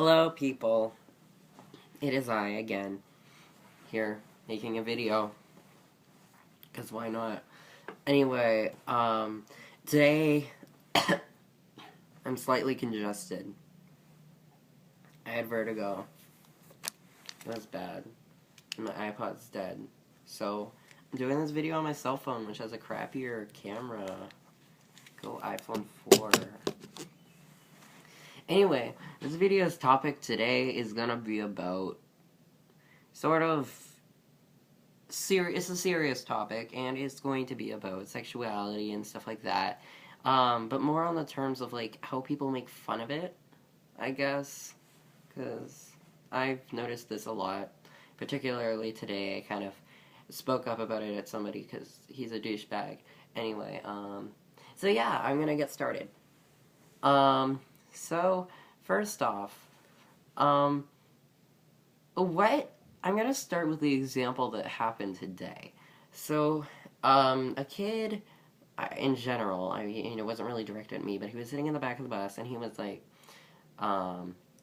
Hello, people. It is I again, here making a video. Because why not? Anyway, today I'm slightly congested. I had vertigo. It was bad. And my iPod's dead. So, I'm doing this video on my cell phone, which has a crappier camera. Go iPhone 4. Anyway, this video's topic today is gonna be about sort of it's a serious topic, and it's going to be about sexuality and stuff like that. But more on the terms of like how people make fun of it, I guess, because I've noticed this a lot. Particularly today, I kind of spoke up about it at somebody because he's a douchebag. Anyway, so yeah, I'm gonna get started. So first off, what I'm gonna start with the example that happened today. So, a kid, in general, I mean, it wasn't really directed at me, but he was sitting in the back of the bus, and he was like,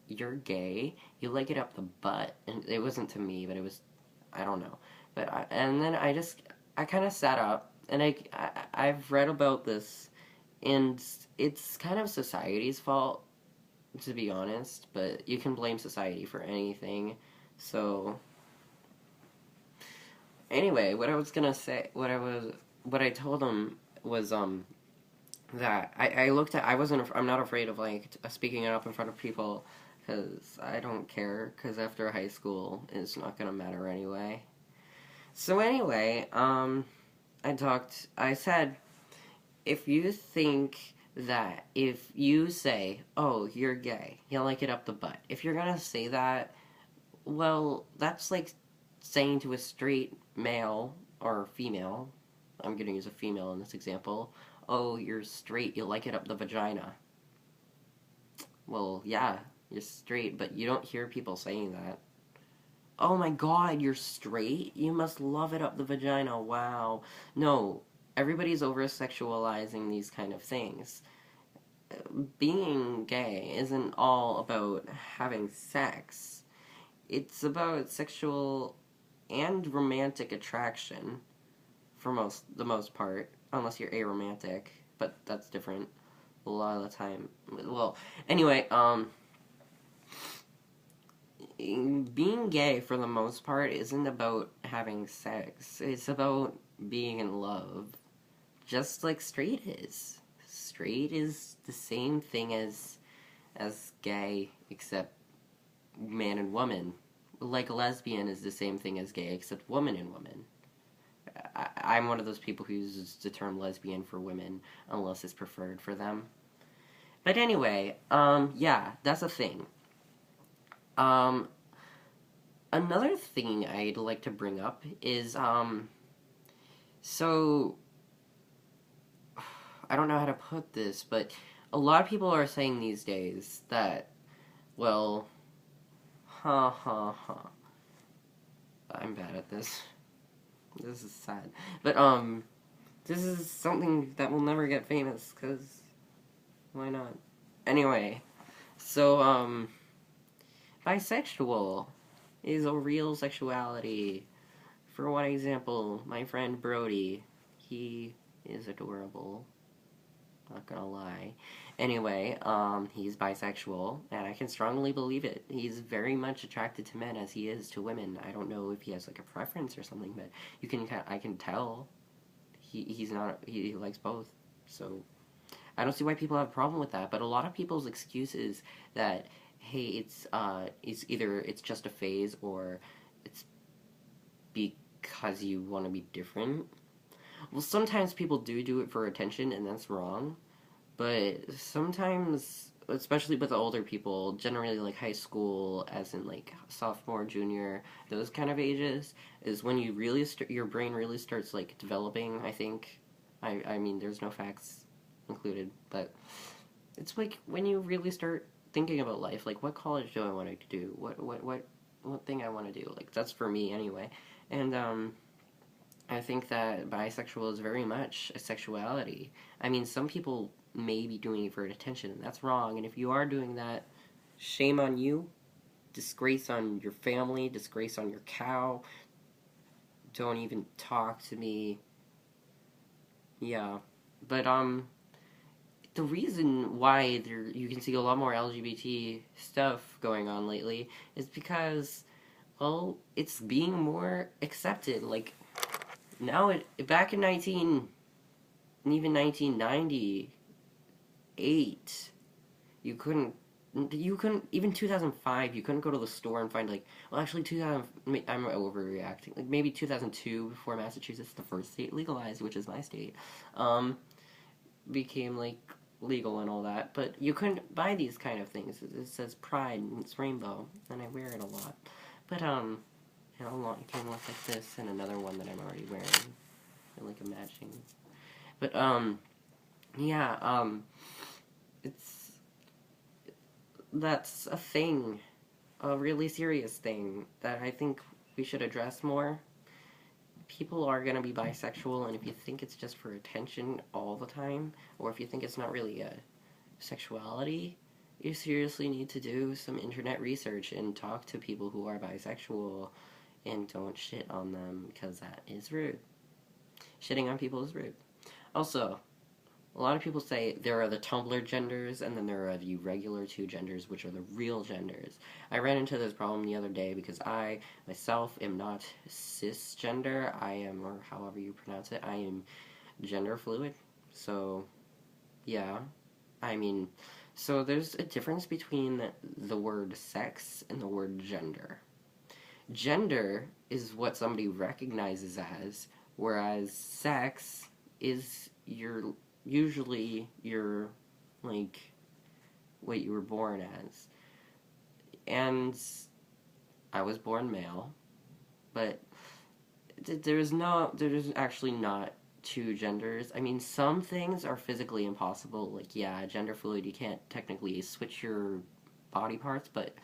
"You're gay. You like it up the butt." And it wasn't to me, but it was, I don't know. And then I kind of sat up, and I've read about this, and it's kind of society's fault, to be honest. But you can blame society for anything. So anyway, what I was gonna say, what I told him was, that I looked at, I'm not afraid of, like, speaking up in front of people, because I don't care, because after high school, it's not gonna matter anyway. So anyway, I said, if you think that if you say, oh, you're gay, you like it up the butt, if you're gonna say that, well, that's like saying to a straight male or female, I'm going to use a female in this example, oh, you're straight, you like it up the vagina. Well, yeah, you're straight, but you don't hear people saying that. Oh my god, you're straight? You must love it up the vagina, wow. No, everybody's over-sexualizing these kind of things. Being gay isn't all about having sex. It's about sexual and romantic attraction, for the most part, unless you're aromantic, but that's different a lot of the time. Well, anyway, being gay for the most part isn't about having sex. It's about being in love, just like straight is. Straight is the same thing as gay, except man and woman. Like lesbian is the same thing as gay, except woman and woman. I'm one of those people who uses the term lesbian for women, unless it's preferred for them. But anyway, yeah, that's a thing. Another thing I'd like to bring up is, so, I don't know how to put this, but a lot of people are saying these days that, well, I'm bad at this. This is sad. But, this is something that will never get famous, because why not? Anyway, so, bisexual is a real sexuality. For one example, my friend Brody, he is adorable. Not gonna lie. Anyway, he's bisexual, and I can strongly believe it. He's very much attracted to men as he is to women. I don't know if he has like a preference or something, but I can tell. He likes both. So I don't see why people have a problem with that. But a lot of people's excuse is that, hey, it's either it's just a phase or it's because you want to be different. Well, sometimes people do it for attention, and that's wrong. But sometimes, especially with the older people, generally like high school, as in like sophomore, junior, those kind of ages, is when you really your brain really starts like developing. I think, I mean, there's no facts included, but it's like when you really start thinking about life, like what college do I want to do? What thing I want to do? Like that's for me anyway, and I think that bisexual is very much a sexuality. I mean, some people may be doing it for attention, and that's wrong, and if you are doing that, Shame on you. Disgrace on your family. Disgrace on your cow. Don't even talk to me. Yeah. But, the reason why you can see a lot more LGBT stuff going on lately is because, well, it's being more accepted. Like, now, back in even 1998, you couldn't, even 2005, you couldn't go to the store and find, like, well, actually, 2000, I'm overreacting, like, maybe 2002, before Massachusetts, the first state legalized, which is my state, became, like, legal and all that, but you couldn't buy these kind of things. It says Pride, and it's rainbow, and I wear it a lot. But, it came look like this, and another one that I'm already wearing, like a matching. But, yeah, it's, that's a thing, a really serious thing, that I think we should address more. People are gonna be bisexual, and if you think it's just for attention all the time, or if you think it's not really a sexuality, you seriously need to do some internet research and talk to people who are bisexual, and don't shit on them, because that is rude. Shitting on people is rude. Also, a lot of people say there are the Tumblr genders, and then there are the regular two genders, which are the real genders. I ran into this problem the other day because I, myself, am not cisgender. I am, or however you pronounce it, I am gender fluid. So, yeah. I mean, so there's a difference between the word sex and the word gender. Gender is what somebody recognizes as, whereas sex is usually your, like, what you were born as. And I was born male, but there's actually not two genders. I mean, some things are physically impossible, like, yeah, gender fluid, you can't technically switch your body parts, but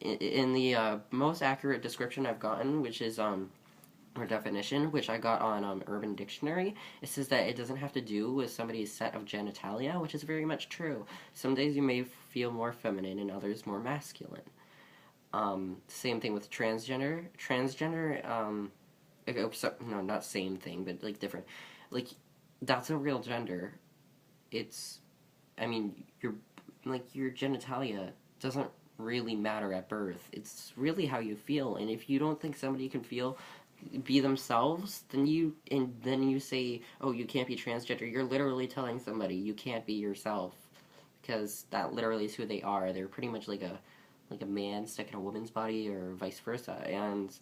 in the most accurate description I've gotten, which is, or definition, which I got on Urban Dictionary, it says that it doesn't have to do with somebody's set of genitalia, which is very much true. Some days you may feel more feminine and others more masculine. Same thing with transgender. Transgender, no, not same thing, but, like, different. Like, that's a real gender. It's, I mean, your genitalia doesn't really matter at birth. It's really how you feel, and if you don't think somebody can be themselves, then you say, oh, you can't be transgender. You're literally telling somebody you can't be yourself, because that literally is who they are. They're pretty much like a man stuck in a woman's body, or vice versa, and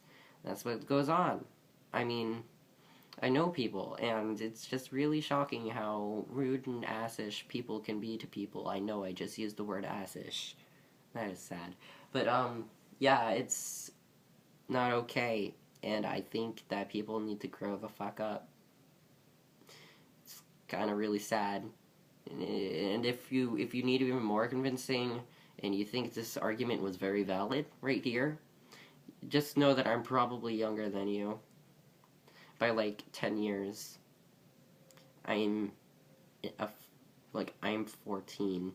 that's what goes on. I mean, I know people, and it's just really shocking how rude and assish people can be to people. I know I just used the word assish. That is sad. But, yeah, it's not okay, and I think that people need to grow the fuck up. It's kind of really sad. And if you need even more convincing, and you think this argument was very valid right here, just know that I'm probably younger than you by, like, 10 years. I'm 14.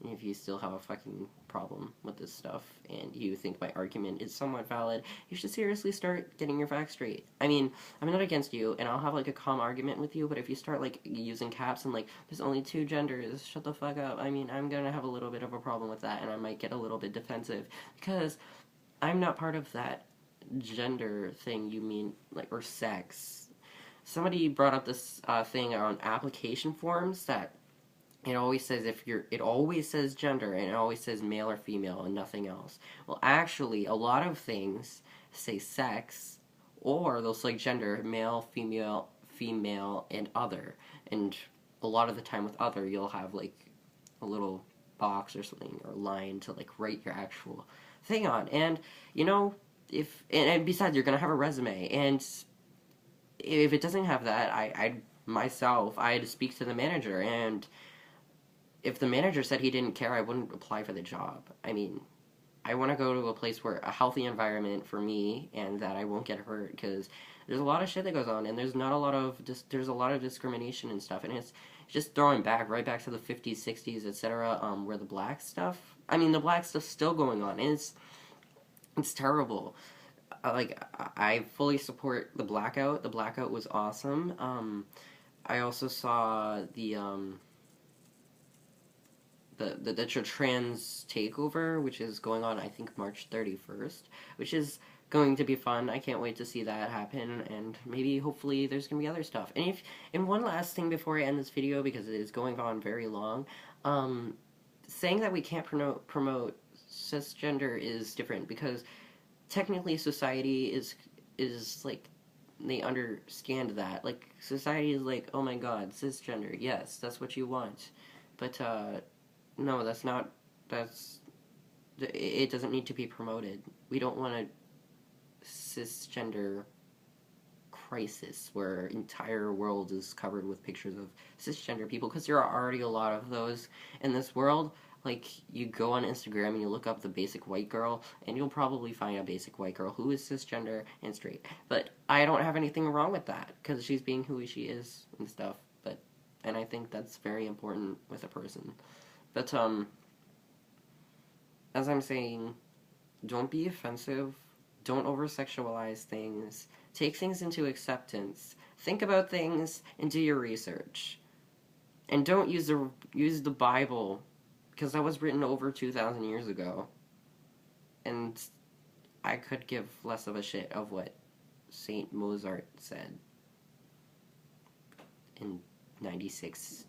If you still have a fucking problem with this stuff, and you think my argument is somewhat valid, you should seriously start getting your facts straight. I mean, I'm not against you, and I'll have, like, a calm argument with you, but if you start, like, using caps and, like, there's only two genders, shut the fuck up, I mean, I'm gonna have a little bit of a problem with that, and I might get a little bit defensive, because I'm not part of that gender thing you mean, like, or sex. Somebody brought up this thing on application forms that it always says it always says gender, and it always says male or female and nothing else. Well, actually, a lot of things say sex, or they'll say gender, male, female, and other. And a lot of the time with other, you'll have, like, a little box or something, or line to, like, write your actual thing on. And, you know, and besides, you're gonna have a resume, and if it doesn't have that, I'd speak to the manager, and if the manager said he didn't care, I wouldn't apply for the job. I mean, I want to go to a place where a healthy environment for me, and that I won't get hurt, because there's a lot of shit that goes on, and there's a lot of discrimination and stuff, and just throwing back right back to the 50s, 60s, etc. Where the black stuff. I mean, the black stuff's still going on, and it's terrible. Like I fully support the blackout. The blackout was awesome. I also saw the trans takeover, which is going on, I think, March 31st, which is going to be fun. I can't wait to see that happen, and maybe, hopefully, there's going to be other stuff. And one last thing before I end this video, because it is going on very long, saying that we can't promote cisgender is different, because technically society is like, they understand that. Like, society is like, oh my god, cisgender, yes, that's what you want. But, no, that's not, it doesn't need to be promoted. We don't want a cisgender crisis where entire world is covered with pictures of cisgender people, because there are already a lot of those in this world. Like, you go on Instagram and you look up the basic white girl, and you'll probably find a basic white girl who is cisgender and straight. But I don't have anything wrong with that, because she's being who she is and stuff. And I think that's very important with a person. But, as I'm saying, don't be offensive, don't over-sexualize things, take things into acceptance, think about things, and do your research. And don't use the Bible, because that was written over 2,000 years ago. And I could give less of a shit of what Saint Mozart said in 96